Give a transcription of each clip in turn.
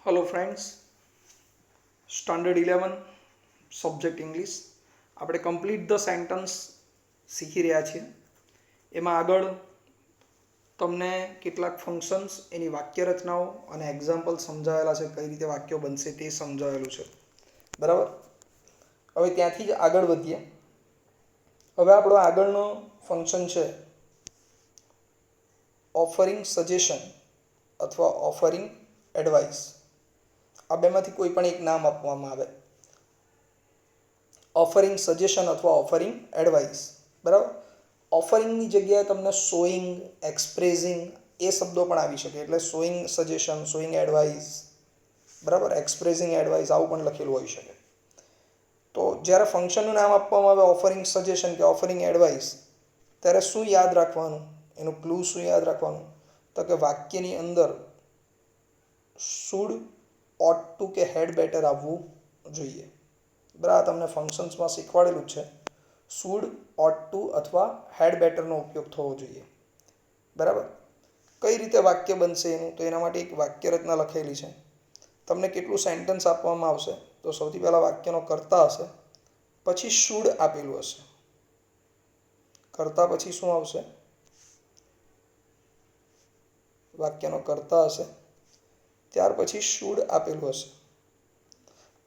Hello friends, standard 11 subject English આપણે complete the sentence શીખી રહ્યા છીએ. એમાં આગળ તમને કેટલાક ફંક્શન્સ, એની વાક્ય રચનાઓ અને એક્ઝામ્પલ સમજાવેલા છે. કઈ રીતે વાક્યો બનશે તે સમજાવેલું છે. બરાબર. હવે ત્યાંથી જ આગળ વધીએ. હવે આપણો આગળનો ફંક્શન છે ઓફરિંગ સજેશન અથવા ઓફરિંગ એડવાઇસ. આ બેમાંથી કોઈ પણ એક નામ આપવામાં આવે. ઓફરિંગ સજેશન અથવા ઓફરિંગ એડવાઇસ. બરાબર. ઓફરિંગની જગ્યાએ તમને શોઈંગ, એક્સપ્રેસિંગ એ શબ્દો પણ આવી શકે. એટલે શોઈંગ સજેશન, શોઈંગ એડવાઇસ, બરાબર, એક્સપ્રેસિંગ એડવાઇસ આવું પણ લખેલું હોઈ શકે. તો જ્યારે ફંક્શનનું નામ આપવામાં આવે ઓફરિંગ સજેશન કે ઓફરિંગ એડવાઇસ, ત્યારે શું યાદ રાખવાનું, એનું ક્લુ શું યાદ રાખવાનું? તો કે વાક્યની અંદર શુડ, ઓટ ટુ કે હેડ બેટર આવવું જોઈએ. બરાબર. તમને ફંક્શન્સમાં શીખવાડેલું જ છે. શુડ, ઓટ ટુ અથવા હેડ બેટરનો ઉપયોગ થવો જોઈએ. બરાબર. કઈ રીતે વાક્ય બનશે એનું, તો એના માટે એક વાક્ય રચના લખેલી છે. તમને કેટલું સેન્ટેન્સ આપવામાં આવશે, તો સૌથી પહેલાં વાક્યનો કર્તા હશે, પછી શુડ આપેલું હશે. કર્તા પછી શું આવશે? વાક્યનો કર્તા હશે, ત્યાર પછી શુડ આપેલું હશે.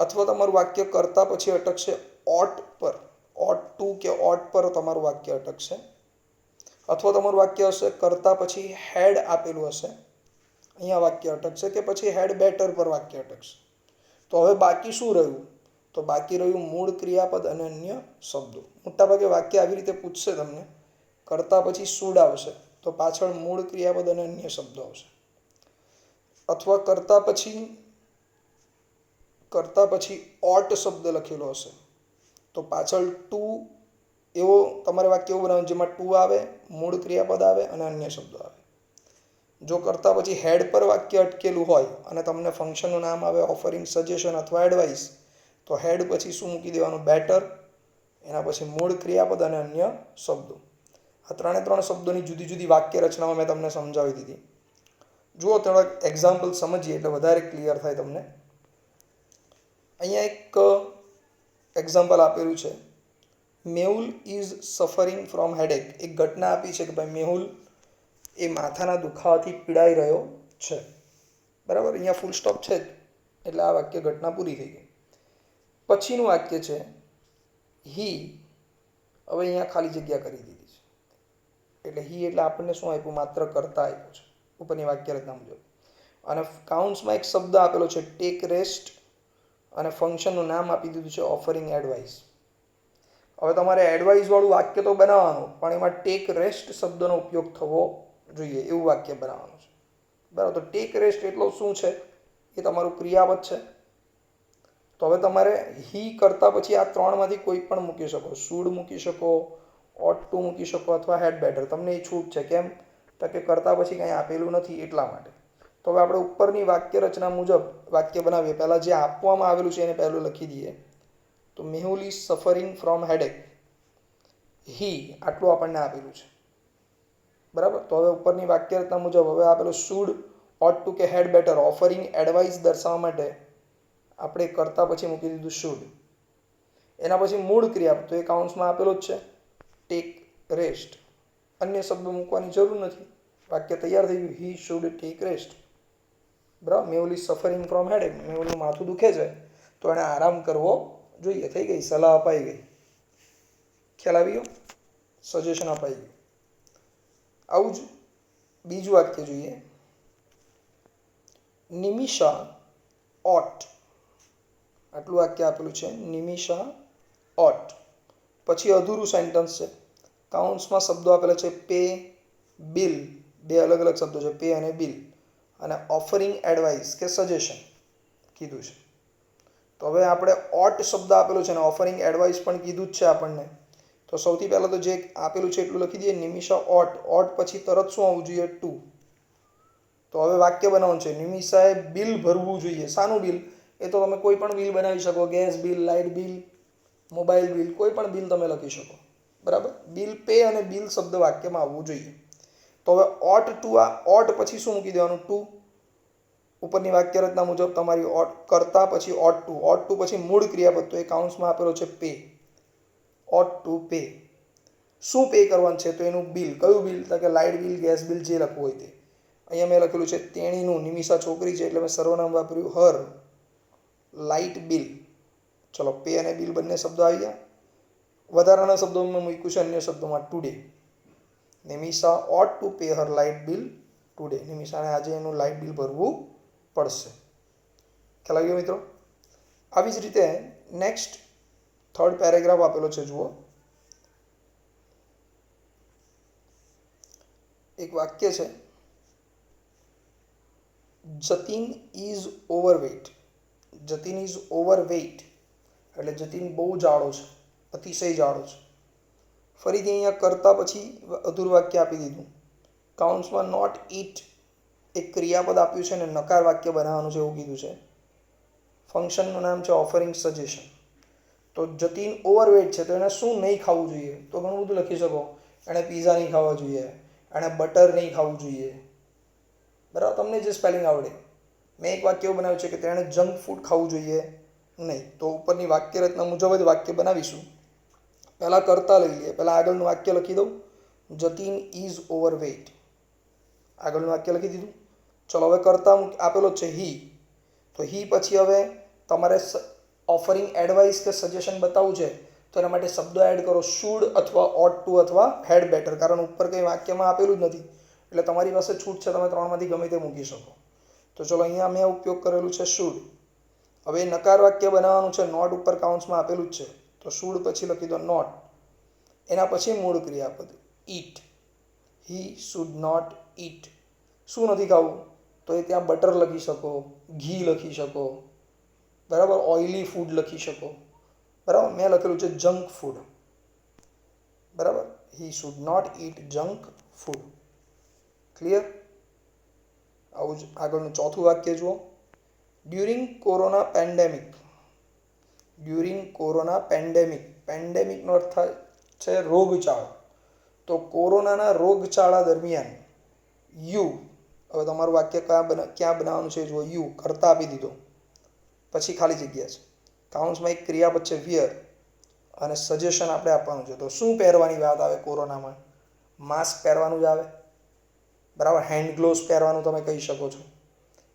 અથવા તમારું વાક્ય કર્તા પછી અટકશે ઓટ પર, ઓટ ટુ કે ઓટ પર તમારું વાક્ય અટકશે. અથવા તમારું વાક્ય હશે કર્તા પછી હેડ આપેલું હશે, અહીંયા વાક્ય અટકશે. કે પછી હેડ બેટર પર વાક્ય અટકશે. તો હવે બાકી શું રહ્યું? તો બાકી રહ્યું મૂળ ક્રિયાપદ અને અન્ય શબ્દો. મોટાભાગે વાક્ય આવી રીતે પૂછશે તમને. કર્તા પછી શુડ આવશે, તો પાછળ મૂળ ક્રિયાપદ અને અન્ય શબ્દો આવશે. અથવા કર્તા પછી ઓટ શબ્દ લખેલો હશે, તો પાછળ ટુ, એવો તમારે વાક્ય એવું બનાવવાનું જેમાં ટુ આવે, મૂળ ક્રિયાપદ આવે અને અન્ય શબ્દો આવે. જો કરતા પછી હેડ પર વાક્ય અટકેલું હોય અને તમને ફંક્શનનું નામ આવે ઓફરિંગ સજેશન અથવા એડવાઇસ, તો હેડ પછી શું મૂકી દેવાનું? બેટર. એના પછી મૂળ ક્રિયાપદ અને અન્ય શબ્દો. આ ત્રણ શબ્દોની જુદી જુદી વાક્ય રચનાઓ મેં તમને સમજાવી દીધી. જુઓ, થોડાક એક્ઝામ્પલ સમજીએ એટલે વધારે ક્લિયર થાય તમને. અહીંયા એક એક્ઝામ્પલ આપેલું છે. Mehul is suffering from headache. એક ઘટના આપી છે કે ભાઈ મેહુલ એ માથાના દુખાવાથી પીડાઈ રહ્યો છે. બરાબર. અહીંયા ફૂલ સ્ટોપ છે જ, એટલે આ વાક્ય ઘટના પૂરી થઈ ગઈ. પછીનું વાક્ય છે હી. હવે અહીંયા ખાલી જગ્યા કરી દીધી છે. એટલે હી એટલે આપણને શું આપ્યું? માત્ર કરતા આપ્યું છે ઉપરની વાક્ય રચના મુજબ. અને કાઉન્ટ્સમાં એક શબ્દ આપેલો છે ટેક રેસ્ટ, અને ફંક્શનનું નામ આપી દીધું છે ઓફરિંગ એડવાઇસ. હવે તમારે એડવાઇસ વાળું વાક્ય તો બનાવવાનું, પણ એમાં ટેક રેસ્ટ શબ્દનો ઉપયોગ થવો જોઈએ એવું વાક્ય બનાવવાનું છે. બરાબર. તો ટેક રેસ્ટ એટલો શું છે? એ તમારું ક્રિયાપદ છે. તો હવે તમારે હી કરતા પછી આ ત્રણમાંથી કોઈ પણ મૂકી શકો. શુડ મૂકી શકો, ઓટ ટુ મૂકી શકો, અથવા હેડ બેટર. તમને એ છૂટ છે. કેમ? તો કે કરતા પછી કંઈ આપેલું નથી એટલા માટે. તો હવે આપણે ઉપરની વાક્ય રચના મુજબ વાક્ય બનાવીએ. પહેલાં જે આપવામાં આવેલું છે એને પહેલું લખી દઈએ. તો Mehul is suffering from headache. He આટલું આપણને આપેલું છે. બરાબર. તો હવે ઉપરની વાક્ય રચના મુજબ હવે આપેલું શુડ, ઓટ ટુ કે હેડ બેટર, ઓફરિંગ એડવાઇસ દર્શાવવા માટે આપણે કરતા પછી મૂકી દીધું શુડ. એના પછી મૂળ ક્રિયા, તો એ કાઉન્ટ્સમાં આપેલો જ છે ટેક રેસ્ટ. અન્ય શબ્દ મૂકવાની જરૂર નથી. વાક્ય તૈયાર થઈ ગયું. He should take rest. બરાબર. Mehul is suffering from headache. મેહુલનું માથું દુખે છે, તો એણે આરામ કરવો જોઈએ. થઈ ગઈ, સલાહ અપાઈ ગઈ. ખ્યાલ આવી ગયો? સજેશન અપાઈ ગયું. આવું જ બીજું વાક્ય જોઈએ. નિમિષા ઓટ. આટલું વાક્ય આપેલું છે, નિમિષા ઓટ. પછી અધૂરું સેન્ટન્સ છે. કાઉન્ટ્સમાં શબ્દો આપેલા છે પે, બિલ. બે અલગ અલગ શબ્દો છે, પે અને બિલ. અને ઓફરિંગ એડવાઇસ કે સજેશન કીધું છે. તો હવે આપણે ઓટ શબ્દ આપેલો છે અને ઓફરિંગ એડવાઇસ પણ કીધું જ છે આપણને. તો સૌથી પહેલાં તો જે આપેલું છે એટલું લખી દઈએ. નિમિષા ઓટ. ઓટ પછી તરત શું આવવું જોઈએ? ટુ. તો હવે વાક્ય બનાવવાનું છે નિમિષાએ બિલ ભરવું જોઈએ. શાનું બિલ? એ તો તમે કોઈ પણ બિલ બનાવી શકો. Gas bill, light bill, mobile bill, કોઈ પણ બિલ તમે લખી શકો. બરાબર. બિલ, પે અને બિલ શબ્દ વાક્યમાં આવવું જોઈએ. તો હવે ઓટ ટુ, આ ઓટ પછી શું મૂકી દેવાનું? ટુ. ઉપરની વાક્ય રચના મુજબ તમારી કરતા પછી ઓટ ટુ પછી મૂળ ક્રિયાપદ, તો એ કાઉન્સમાં આપેલો છે પે, ઓટ ટુ પે. શું પે કરવાનું છે? તો એનું બિલ. કયું બિલ? તો કે લાઇટ બિલ, ગેસ બિલ, જે લખવું હોય તે. અહીંયા મેં લખેલું છે તેણીનું, નિમિષા છોકરી છે એટલે મેં સર્વનામ વાપર્યું હર લાઇટ બિલ. ચલો, પે અને બિલ બંને શબ્દો આવી ગયા. વધારાના શબ્દોમાં મૂક્યું છે અન્ય શબ્દોમાં today. Nimisha ought to pay her light bill today. નિમિષાને આજે એનું લાઇટ બિલ ભરવું પડશે. ખ્યાલ આવી ગયો મિત્રો? આવી જ રીતે નેક્સ્ટ થર્ડ પેરેગ્રાફ આપેલો છે, જુઓ. એક વાક્ય છે, Jatin is overweight. Jatin is overweight એટલે જતીન બહુ જાડો છે, અતિશય જાડો છે. ફરીથી અહીંયા કરતા પછી અધૂર વાક્ય આપી દીધું. કાઉન્સમાં નોટ ઇટ એક ક્રિયાપદ આપ્યું છે અને નકાર વાક્ય બનાવવાનું છે એવું કીધું છે. ફંક્શનનું નામ છે ઓફરિંગ સજેશન. તો જતીન ઓવરવેટ છે તો એને શું નહીં ખાવું જોઈએ? તો ઘણું બધું લખી શકો. એણે પીઝા નહીં ખાવા જોઈએ, એણે બટર નહીં ખાવું જોઈએ, બરાબર? તમને જે સ્પેલિંગ આવડે. મેં એક વાક્ય એવું બનાવ્યું છે કે તેણે જંક ફૂડ ખાવું જોઈએ નહીં. તો ઉપરની વાક્ય રચના મુજબ જ વાક્ય બનાવીશું. પહેલાં કરતા લઈ લઈએ. પહેલાં આગળનું વાક્ય લખી દઉં, જતીન ઇઝ ઓવરવેટ. આગળનું વાક્ય લખી દીધું. ચલો, હવે કરતા આપેલો છે હી. તો હી પછી હવે તમારે ઓફરિંગ એડવાઇસ કે સજેશન બતાવવું છે તો એના માટે શબ્દો એડ કરો, શુડ અથવા ઓટ ટુ અથવા હેડ બેટર. કારણ ઉપર કંઈ વાક્યમાં આપેલું જ નથી એટલે તમારી પાસે છૂટ છે, તમે ત્રણમાંથી ગમે તે મૂકી શકો. તો ચલો, અહીંયા મેં ઉપયોગ કરેલું છે શુડ. હવે નકાર વાક્ય બનાવવાનું છે. નોટ ઉપર કાઉન્સમાં આપેલું જ છે તો શુડ પછી લખી દો નોટ. એના પછી મૂળ ક્રિયાપદ ઈટ. હી શુડ નોટ ઈટ. શું નથી ખાવું? તો એ ત્યાં બટર લખી શકો, ઘી લખી શકો, બરાબર? ઓઇલી ફૂડ લખી શકો, બરાબર? મેં લખેલું છે જંક ફૂડ, બરાબર? He should not eat junk food. Clear? આવું જ આગળનું ચોથું વાક્ય જુઓ. During corona pandemic. During corona pandemic. પેન્ડેમિકનો અર્થ થાય છે રોગચાળો. તો કોરોનાના રોગચાળા દરમિયાન યુ. હવે તમારું વાક્ય ક્યાં બનાવવાનું છે જુઓ. યુ કરતા આપી દીધો, પછી ખાલી જગ્યા છે. કાઉન્સમાં એક ક્રિયાપદ છે વિયર અને સજેશન આપણે આપવાનું છે. તો શું પહેરવાની વાત આવે કોરોનામાં? માસ્ક પહેરવાનું જ આવે, બરાબર? હેન્ડ ગ્લોવ્સ પહેરવાનું તમે કહી શકો છો.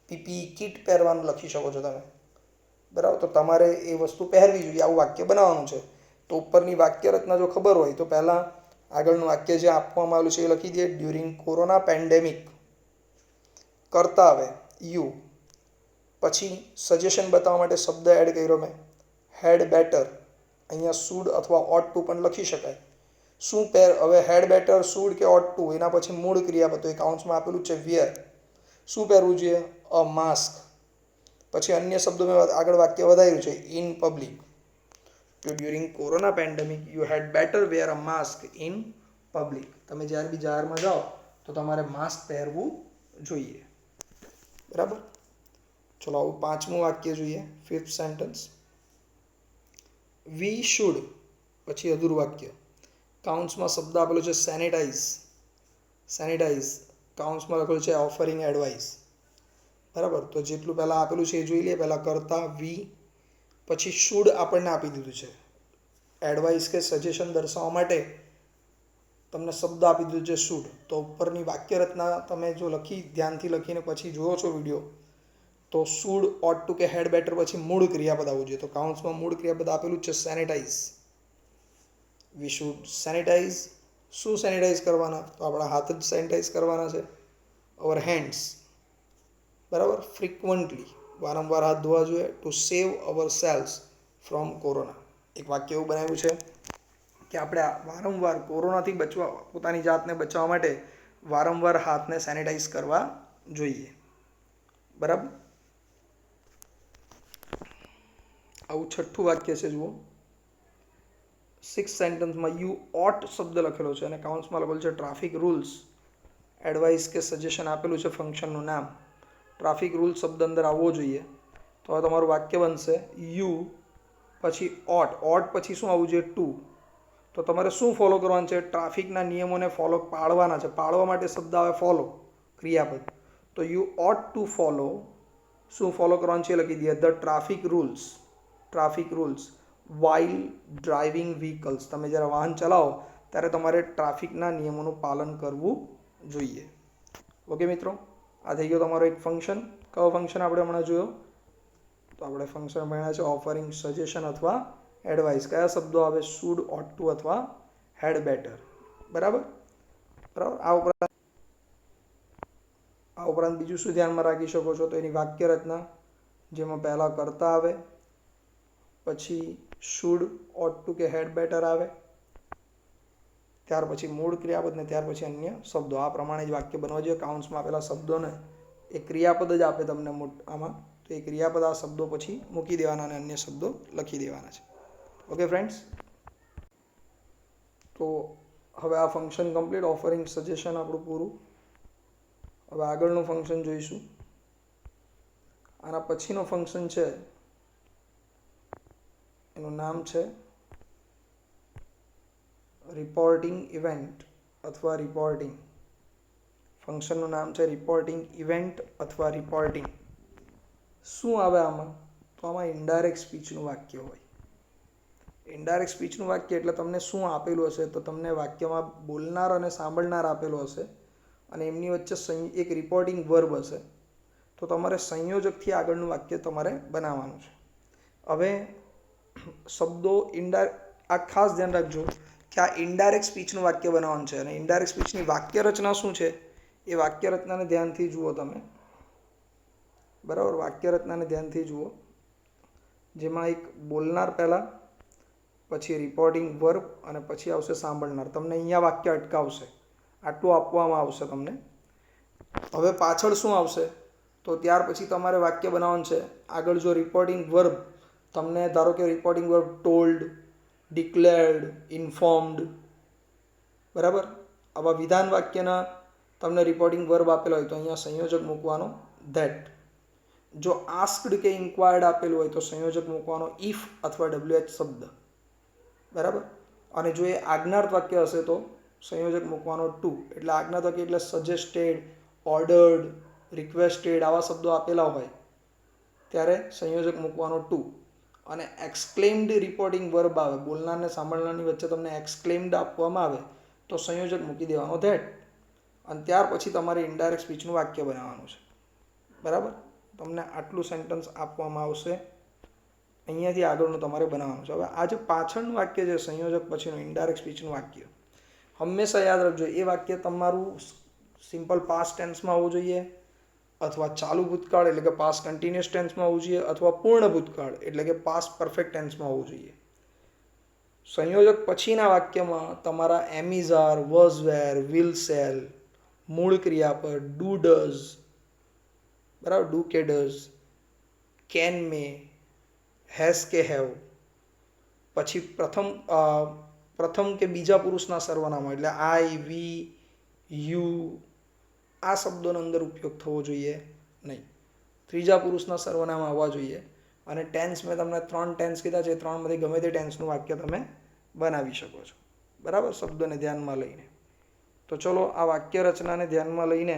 પીપી કિટ પહેરવાનું લખી શકો છો તમે, બરાબર? તો તમારે એ વસ્તુ પહેરવી જોઈએ. આવું વાક્ય બનાવવાનું છે. તો ઉપરની વાક્ય રચના જો ખબર હોય તો પહેલાં આગળનું વાક્ય જે આપવામાં આવેલું છે એ લખી દઈએ. During corona pandemic. કરતા આવે યુ. પછી સજેશન બતાવવા માટે શબ્દ એડ કર્યો મેં, હેડ બેટર. અહીંયા શુડ અથવા ઓટ ટુ પણ લખી શકાય. શું હવે હેડ બેટર, શુડ કે ઓટ ટુ, એના પછી મૂળ ક્રિયાપદ. તો એ કાઉન્સમાં આપેલું છે વિયર. શું પહેરવું જોઈએ? A mask. પછી અન્ય શબ્દો મેં આગળ વાક્ય વધાર્યું છે ઇન પબ્લિક. તો during corona pandemic you had better wear a mask in public. તમે જ્યારે બી જાહેરમાં જાઓ તો તમારે માસ્ક પહેરવું જોઈએ, બરાબર? ચલો, આવું પાંચમું વાક્ય જોઈએ. Fifth sentence. વી શુડ પછી અધૂર વાક્ય. કાઉન્સમાં શબ્દ આપેલો છે સેનિટાઈઝ. સેનિટાઈઝ કાઉન્સમાં લખેલું છે ઓફરિંગ એડવાઇસ, બરાબર? તો જેટલું પહેલાં આપેલું છે એ જોઈ લઈએ. પહેલાં કરતા વી, પછી શુડ આપણને આપી દીધું છે. એડવાઇસ કે સજેશન દર્શાવવા માટે તમને શબ્દ આપી દીધું છે શુડ. તો ઉપરની વાક્ય રચના તમે જો ધ્યાનથી લખીને પછી જુઓ છો વિડીયો, તો શુડ, ઓટ ટુ કે હેડ બેટર પછી મૂળ ક્રિયાપદ આવવું જોઈએ. તો કાઉન્સમાં મૂળ ક્રિયાપદ આપેલું છે સેનિટાઈઝ. We should sanitise. શું સેનિટાઈઝ કરવાના? તો આપણા હાથ જ સેનિટાઈઝ કરવાના છે. અવર હેન્ડ્સ, બરાબર? ફ્રિકવન્ટલી, વારંવાર હાથ ધોવા જોઈએ. To save our selves from corona. એક વાક્ય એવું બનાવ્યું છે કે આપણે વારંવાર કોરોનાથી પોતાની જાતને બચાવવા માટે વારંવાર હાથને સેનિટાઈઝ કરવા જોઈએ, બરાબર? આવું છઠ્ઠું વાક્ય છે, જુઓ. સિક્સ સેન્ટેન્સમાં યુ ઓટ શબ્દ લખેલો છે અને કાઉન્સમાં લખેલું છે ટ્રાફિક રૂલ્સ. એડવાઇસ કે સજેશન આપેલું છે ફંક્શનનું નામ. ટ્રાફિક રૂલ શબ્દ અંદર આવવો જોઈએ. તો હવે તમારું વાક્ય બનશે યુ પછી ઓટ. ઓટ પછી શું આવવું જોઈએ? ટુ. તો તમારે શું ફોલો કરવાનું છે? ટ્રાફિકના નિયમોને પાળવાના છે. પાળવા માટે શબ્દ આવે ફોલો, ક્રિયાપદ. તો યુ ઓટ ટુ ફોલો શું ફોલો કરવાનું છે લખી દઈએ. The traffic rules while driving vehicles. તમે જ્યારે વાહન ચલાવો ત્યારે તમારે ટ્રાફિકના નિયમોનું પાલન કરવું જોઈએ. ઓકે મિત્રો, આ થઈ ગયો તમારો એક ફંક્શન. કયો ફંક્શન આપણે હમણાં જોયો? તો આપણે ફંક્શન ભણ્યા છે ઓફરિંગ સજેશન અથવા એડવાઇસ. કયા શબ્દો આવે? શુડ, ઓટ ટુ અથવા હેડ બેટર. બરાબર. આ ઉપરાંત બીજું શું ધ્યાનમાં રાખી શકો છો? તો એની વાક્ય રચના, જેમાં પહેલાં કરતા આવે, પછી શુડ, ઓટ ટુ કે હેડ બેટર આવે, ત્યાર પછી મૂળ ક્રિયાપદ ને ત્યાર પછી અન્ય શબ્દો. આ પ્રમાણે જ વાક્ય બનવા જોઈએ. કાઉન્ટ્સમાં આપેલા શબ્દોને એ ક્રિયાપદ જ આપે તમને આમાં, તો એ ક્રિયાપદ આ શબ્દો પછી મૂકી દેવાના અને અન્ય શબ્દો લખી દેવાના છે. ઓકે ફ્રેન્ડ્સ, તો હવે આ ફંક્શન કમ્પ્લીટ, ઓફરિંગ સજેશન આપણું પૂરું. હવે આગળનું ફંક્શન જોઈશું. આના પછીનો ફંક્શન છે એનું નામ છે રિપોર્ટિંગ ઇવેન્ટ અથવા રિપોર્ટિંગ. ફંક્શનનું નામ છે રિપોર્ટિંગ ઇવેન્ટ અથવા રિપોર્ટિંગ. શું આવે આમાં? તો આમાં ઇનડાયરેક્ટ સ્પીચનું વાક્ય હોય. ઇનડાયરેક્ટ સ્પીચનું વાક્ય એટલે તમને શું આપેલું હશે? તો તમને વાક્યમાં બોલનાર અને સાંભળનાર આપેલું હશે અને એમની વચ્ચે એક રિપોર્ટિંગ વર્બ હશે. તો તમારે સંયોજકથી આગળનું વાક્ય તમારે બનાવવાનું છે. હવે શબ્દો આ ખાસ ધ્યાન રાખજો કે આ ઇનડાયરેક્ટ સ્પીચનું વાક્ય બનાવવાનું છે અને ઇનડાયરેક્ટ સ્પીચની વાક્ય રચના શું છે એ વાક્ય રચનાને ધ્યાનથી જુઓ તમે. બરાબર, વાક્ય રચનાને ધ્યાનથી જુઓ, જેમાં એક બોલનાર પહેલાં, પછી રિપોર્ટિંગ વર્બ અને પછી આવશે સાંભળનાર. તમને અહીંયા વાક્ય અટકાવશે, આટલું આપવામાં આવશે તમને. હવે પાછળ શું આવશે? તો ત્યાર પછી તમારે વાક્ય બનાવવાનું છે. આગળ જો રિપોર્ટિંગ વર્બ તમને, ધારો કે reporting verb told, declared, informed, બરાબર, આવા વિધાન વાક્યના તમને રિપોર્ટિંગ વર્બ આપેલો હોય તો અહીંયા સંયોજક મૂકવાનો ધેટ. જો આસ્ક્ડ કે ઇન્ક્વાયર્ડ આપેલું હોય તો સંયોજક મૂકવાનો ઇફ અથવા WH શબ્દ. બરાબર. અને જો એ આજ્ઞાર્થ વાક્ય હશે તો સંયોજક મૂકવાનો ટુ. એટલે આજ્ઞાર્થ વાક્ય એટલે સજેસ્ટેડ, ઓર્ડર્ડ, રિક્વેસ્ટેડ આવા શબ્દો આપેલા હોય ત્યારે સંયોજક મૂકવાનો ટુ. અને એક્સક્લેમ્ડ રિપોર્ટિંગ વર્બ આવે, બોલનારને સાંભળનારની વચ્ચે તમને એક્સક્લેમ્ડ આપવામાં આવે તો સંયોજક મૂકી દેવાનો ધેટ. અને ત્યાર પછી તમારે ઇનડાયરેક્ટ સ્પીચનું વાક્ય બનાવવાનું છે. બરાબર, તમને આટલું સેન્ટન્સ આપવામાં આવશે, અહીંયાથી આગળનું તમારે બનાવવાનું છે. હવે આ જે પાછળનું વાક્ય છે સંયોજક પછીનું ઇનડાયરેક્ટ સ્પીચનું વાક્ય, હંમેશા યાદ રાખજો એ વાક્ય તમારું સિમ્પલ પાસ્ટ ટેન્સમાં હોવું જોઈએ, અથવા ચાલુ ભૂતકાળ એટલે કે પાસ્ટ કન્ટિન્યુઅસ ટેન્સમાં હોવું જોઈએ, અથવા પૂર્ણ ભૂતકાળ એટલે કે પાસ્ટ પરફેક્ટ ટેન્સમાં હોવું જોઈએ. સંયોજક પછીના વાક્યમાં તમારા am is are, was were, will shall, મૂળ ક્રિયાપદ, ડુ ડઝ, બરાબર, ડુ કે ડઝ, કેન મે, હેઝ કે હેવ, પછી પ્રથમ કે બીજા પુરુષના સર્વનામો એટલે આઈ, વી, યુ, આ શબ્દોનો અંદર ઉપયોગ થવો જોઈએ નહીં. ત્રીજા પુરુષના સર્વનામ આવવા જોઈએ. અને ટેન્સ મેં તમને 3 ટેન્સ કીધા છે, 3માંથી ગમે તે ટેન્સનું વાક્ય તમે બનાવી શકો છો. બરાબર, શબ્દોને ધ્યાનમાં લઈને. તો ચલો આ વાક્ય રચનાને ધ્યાનમાં લઈને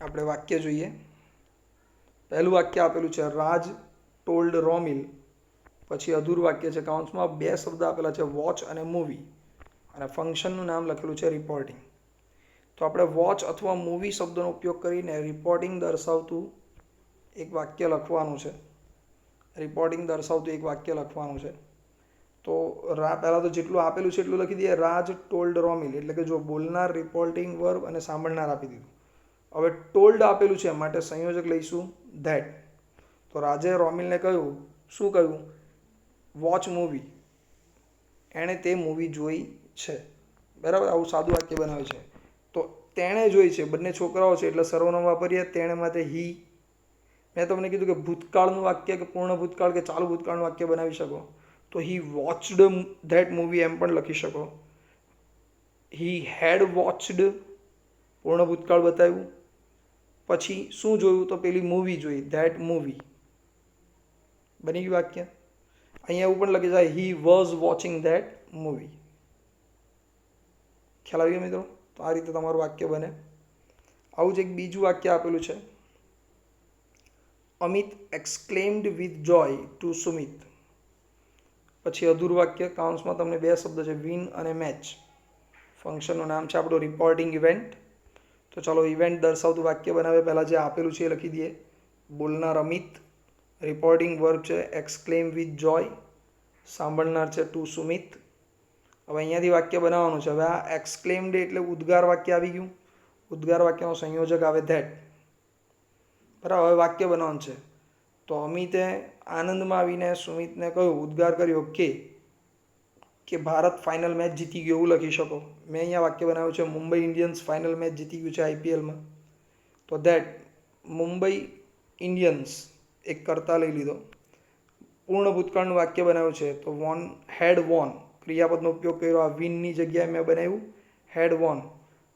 આપણે વાક્ય જોઈએ. પહેલું વાક્ય આપેલું છે રાજ ટોલ્ડ રોમિલ, પછી અધૂરું વાક્ય છે, કાઉન્ટ્સમાં 2 શબ્દ આપેલા છે વોચ અને મૂવી, અને ફંક્શનનું નામ લખેલું છે રિપોર્ટિંગ. તો આપણે વોચ અથવા મૂવી શબ્દોનો ઉપયોગ કરીને રિપોર્ટિંગ દર્શાવતું એક વાક્ય લખવાનું છે. તો પહેલાં તો જેટલું આપેલું છે એટલું લખી દઈએ. રાજ ટોલ્ડ રોમિલ એટલે કે જો બોલનાર, રિપોર્ટિંગ વર્બ અને સાંભળનાર આપી દીધું. હવે ટોલ્ડ આપેલું છે માટે સંયોજક લઈશું ધેટ. તો રાજે રોમિલને કહ્યું, શું કહ્યું? વોચ મૂવી, એણે તે મૂવી જોઈ છે. બરાબર, આવું સાદું વાક્ય બનાવે છે. તો તેણે જોઈ છે, બંને છોકરાઓ છે એટલે સર્વનામ વાપરીએ. તેણે માટે હી. મેં તમને કીધું કે ભૂતકાળનું વાક્ય કે પૂર્ણ ભૂતકાળ કે ચાલુ ભૂતકાળનું વાક્ય બનાવી શકો તો હી વોચડ ધેટ મૂવી એમ પણ લખી શકો. હી હેડ વોચડ, પૂર્ણ ભૂતકાળ બતાવ્યું. પછી શું જોયું? તો પેલી મૂવી જોઈ, ધેટ મૂવી. બની ગયું વાક્ય. અહીંયા એવું પણ લખી જાય he was watching that movie. ખ્યાલ આવી ગયો મિત્રો? તો આ રીતે તમારું વાક્ય બને. આવું જ એક બીજું વાક્ય આપેલું છે, Amit exclaimed with joy to Sumit. પછી અધૂરું વાક્ય, કાઉન્સમાં તમને બે શબ્દ છે, વિન અને મેચ. ફંક્શનનું નામ છે આપણું રિપોર્ટિંગ ઇવેન્ટ. તો ચાલો ઇવેન્ટ દર્શાવતું વાક્ય બનાવે. પહેલાં જે આપેલું છે એ લખી દઈએ. બોલનાર અમિત, રિપોર્ટિંગ વર્બ છે એક્સક્લેમ વિથ જોય, સાંભળનાર છે ટુ સુમિત. હવે અહીંયાથી વાક્ય બનાવવાનું છે. હવે આ એક્સક્લેમ્ડ એટલે ઉદ્ગાર વાક્ય આવી ગયું. ઉદ્ગાર વાક્યનો સંયોજક આવે ધેટ. બરાબર. હવે વાક્ય બનાવવાનું છે. તો અમિતે આનંદમાં આવીને સુમિતને કહ્યું, ઉદ્ગાર કર્યો કે ભારત ફાઇનલ મેચ જીતી ગયું, એવું લખી શકો. મેં અહીંયા વાક્ય બનાવ્યું છે મુંબઈ ઇન્ડિયન્સ ફાઇનલ મેચ જીતી ગયું છે આઈપીએલમાં. તો ધેટ મુંબઈ ઇન્ડિયન્સ એક કરતા લઈ લીધો. પૂર્ણ ભૂતકાળનું વાક્ય બનાવ્યું છે તો વોન હેડ વોન, ક્રિયાપદનો ઉપયોગ કર્યો. આ વિનની જગ્યાએ મેં બનાવ્યું હેડ વોન.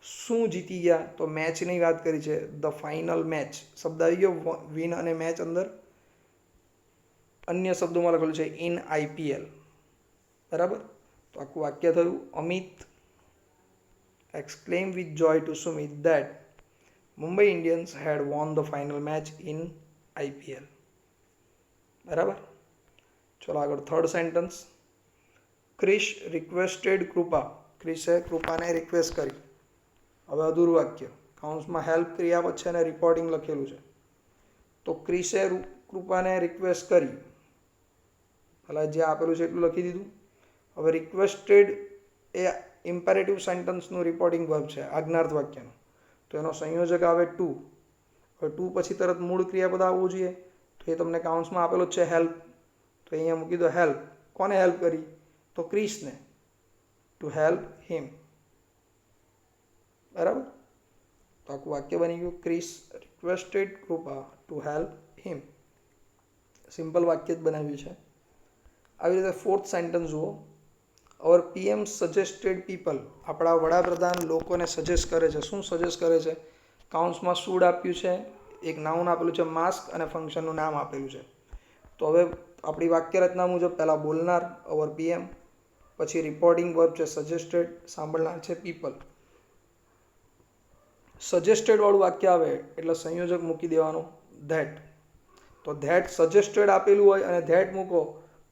શું જીતી ગયા? તો મેચની વાત કરી છે, ધ ફાઇનલ મેચ શબ્દ આવી ગયો. વિન અને મેચ અંદર અન્ય શબ્દોમાં લખેલું છે ઇન આઈપીએલ. બરાબર. તો આખું વાક્ય થયું, Amit exclaimed with joy to Sumit that Mumbai Indians had won the final match in IPL. બરાબર. ચલો આગળ થર્ડ સેન્ટન્સ. ક્રિશ રિક્વેસ્ટેડ કૃપા, ક્રિશે કૃપાને રિક્વેસ્ટ કરી. હવે અધૂરું વાક્ય, કાઉન્સમાં હેલ્પ ક્રિયાપદ છે અને રિપોર્ટિંગ લખેલું છે. તો ક્રિશે કૃપાને રિક્વેસ્ટ કરી, પહેલાં જે આપેલું છે એટલું લખી દીધું. હવે રિક્વેસ્ટેડ એ ઇમ્પેરેટિવ સેન્ટન્સનું રિપોર્ટિંગ વર્બ છે, આજ્ઞાર્થ વાક્યનું. તો એનો સંયોજક આવે ટુ. હવે ટુ પછી તરત મૂળ ક્રિયાપદ આવવું જોઈએ. તો એ તમને કાઉન્સમાં આપેલો જ છે હેલ્પ. તો અહીંયા મૂકી દો હેલ્પ. કોને હેલ્પ કરી? તો ક્રિશને. ટુ હેલ્પ હિમ. બરાબર. તો આખું વાક્ય બની ગયું, Krish requested Kripa to help him. Simple વાક્ય જ બનાવ્યું છે. આવી રીતે ફોર્થ સેન્ટન્સ જુઓ. અવર પીએમ સજેસ્ટેડ પીપલ, આપણા વડાપ્રધાન લોકોને સજેસ્ટ કરે છે. શું સજેસ્ટ કરે છે? કાઉન્સમાં શૂડ આપ્યું છે, એક નાઉન આપેલું છે માસ્ક અને ફંક્શનનું નામ આપેલું છે. તો હવે આપણી વાક્ય રચના મુજબ પહેલાં બોલનાર અવર પીએમ, પછી રિપોર્ટિંગ વર્બ છે સજેસ્ટેડ, સાંભળનાર છે પીપલ. સજેસ્ટેડ વાળું વાક્ય આવે એટલે સંયોજક મૂકી દેવાનું ધેટ. તો ધેટ સજેસ્ટેડ આપેલું હોય અને ધેટ મૂકો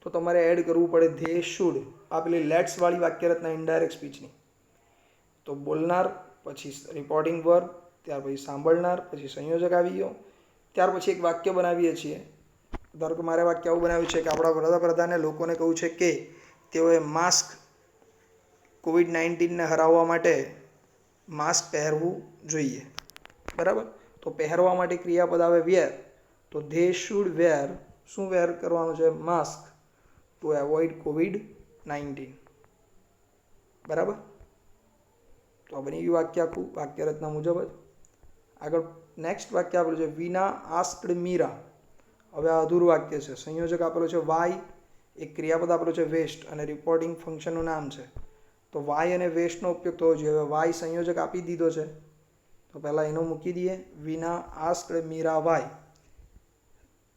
તો તમારે એડ કરવું પડે ધે શુડ. આપેલી લેટ્સ વાળી વાક્ય રચના ઇનડાયરેક્ટ સ્પીચની. તો બોલનાર પછી રિપોર્ટિંગ વર્બ, ત્યાર પછી સાંભળનાર, પછી સંયોજક આવી ગયો. ત્યાર પછી એક વાક્ય બનાવીએ છીએ. ધારો કે મારે વાક્ય આવું બનાવ્યું છે કે આપણા વડાપ્રધાને લોકોને કહ્યું છે કે તેઓએ માસ્ક, COVID-19ને હરાવવા માટે માસ્ક પહેરવું જોઈએ. બરાબર. તો પહેરવા માટે ક્રિયાપદ આવે વેર. તો ધે શુડ વેર, શું વેર કરવાનું છે? Mask, two avoid COVID-19. બરાબર. તો આ બની ગયું વાક્ય આખું વાક્ય રચના મુજબ જ. આગળ નેક્સ્ટ વાક્ય આપેલું છે વિના આસ્કડ મીરા. હવે આ અધૂરું વાક્ય છે. સંયોજક આપેલો છે વાય, એક ક્રિયાપદ આપેલું છે વેસ્ટ અને રિપોર્ટિંગ ફંક્શનનું નામ છે. તો વાય અને વેસ્ટનો ઉપયોગ થવો જોઈએ. હવે વાય સંયોજક આપી દીધો છે તો પહેલાં એનો મૂકી દઈએ, વિના આસ્કડ મીરા વાય.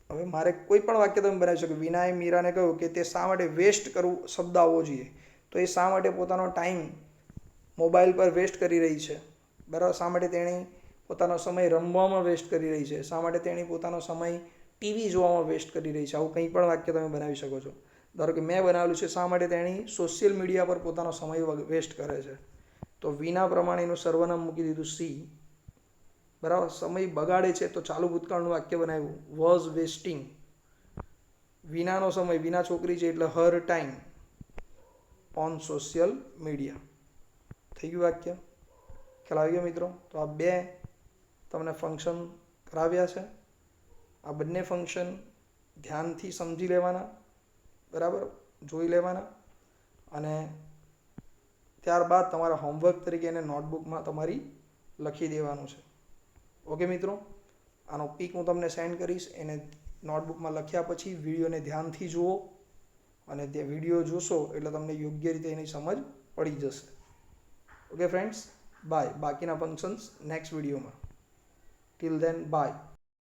હવે મારે કોઈ પણ વાક્ય તમે બનાવી શકો. વિનાએ મીરાને કહ્યું કે તે શા માટે વેસ્ટ કરવું શબ્દ આવવો જોઈએ. તો એ શા માટે પોતાનો ટાઈમ મોબાઈલ પર વેસ્ટ કરી રહી છે. બરાબર. શા માટે તેણી પોતાનો સમય રમવામાં વેસ્ટ કરી રહી છે. શા માટે તેણી પોતાનો સમય ટીવી જોવામાં વેસ્ટ કરી રહી છે. આવું કંઈ પણ વાક્ય તમે બનાવી શકો છો. ધારો કે મેં બનાવેલું છે શા માટે તેણી સોશિયલ મીડિયા પર પોતાનો સમય વેસ્ટ કરે છે. તો વિના પ્રમાણે એનું સર્વનામ મૂકી દીધું સી. બરાબર. સમય બગાડે છે તો ચાલુ ભૂતકાળનું વાક્ય બનાવ્યું વોઝ વેસ્ટિંગ. વિનાનો સમય, વિના છોકરી છે એટલે હર ટાઈમ ઓન સોશિયલ મીડિયા. થઈ ગયું વાક્ય. ખ્યાલ આવી ગયો મિત્રો? તો આ બે તમને ફંક્શન કરાવ્યા છે. આ બંને ફંક્શન ધ્યાનથી સમજી લેવાના. બરાબર. જોઈ લેવાના અને ત્યારબાદ તમારા હોમવર્ક તરીકે એને નોટબુકમાં તમારી લખી દેવાનું છે. ઓકે મિત્રો. આનો પિક હું તમને સેન્ડ કરીશ. એને નોટબુકમાં લખ્યા પછી વિડીયોને ધ્યાનથી જુઓ અને તે વિડીયો જોશો એટલે તમને યોગ્ય રીતે એની સમજ પડી જશે. Okay friends, bye. બાકીના ફંક્શન્સ નેક્સ્ટ વિડીયોમાં. Till then by.